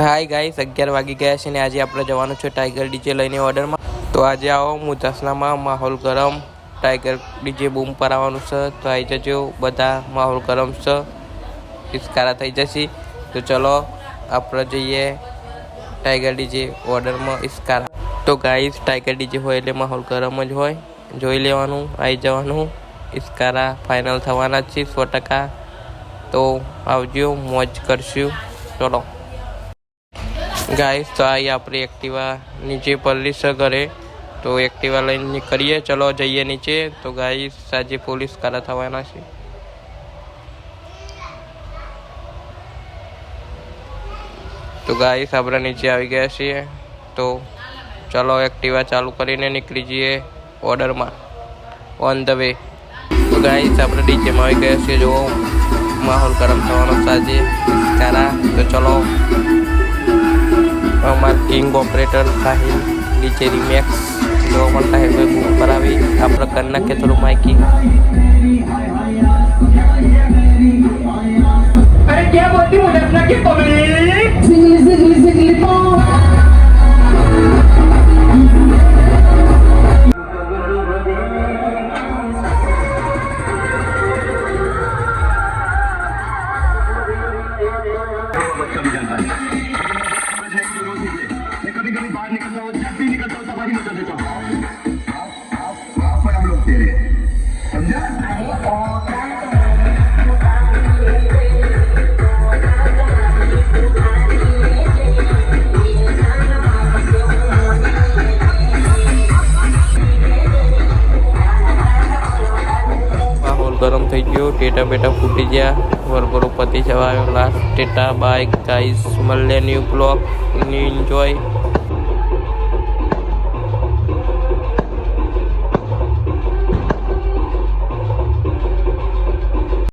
Hi guys 11 વાગી ગયા છે ને આજે આપણે જવાનું છે ટાઈગર ડીજે લઈને ઓર્ડરમાં. તો આજે આવો મુજાસનામાં માહોલ ગરમ, ટાઈગર ડીજે બૂમ પર આવવાનું છે. તો આવી જજો બધા, માહોલ ગરમ છે, ઇસ્કારા થઈ જશે. તો ચલો આપણે જઈએ ટાઈગર ડીજે ઓર્ડરમાં ઇસ્કારા. તો ગાઈસ ટાઈગર ડીજે હોય એટલે માહોલ ગરમ જ હોય, જોઈ લેવાનું, આવી જવાનું. ઇસ્કારા ફાઇનલ થવાના છે 100%. તો આવજો, મોજ કરશું. ચલો ગાઈસ, તો આવી આપણી એક્ટિવા નીચે પડલી છે ઘરે, તો એક્ટિવા લઈને નીકળીએ. ચલો જઈએ નીચે. તો ગાઈસ આજે પોલીસ કારા થવાના છે. તો ગાઈસ આપણે નીચે આવી ગયા છીએ. તો ચલો એક્ટિવા ચાલુ કરીને નીકળી જઈએ ઓર્ડરમાં, ઓન ધ વે. તો ગાઈસ આપણે ડીજેમાં આવી ગયા છીએ. જો માહોલ ગરમ થવાનો સાજે કારા. તો ચલો અમારા કિંગ ઓપરેટર સાહિલ ડીજે રીમેક્સ જોવા મળતા है. कोई बूम पर આવી આપણે કરી નાખીએ થોડું માઇકિંગ. अरे क्या बोलती मुझे अपना की पब्लिक कभी कभी बाहर निकलता हूँ, जब भी निकलता हूँ तबाही मचा देता हूँ. आप पर हम लोग तेरे समझा. માહોલ ગરમ થઈ ગયો, ટેટા બેટા ફૂટી ગયા, વરઘોડો પતી જવાયો. લાસ્ટ ટેટા બાય ગાઈસ, મળે ન્યૂ બ્લોગ, એન્જોય.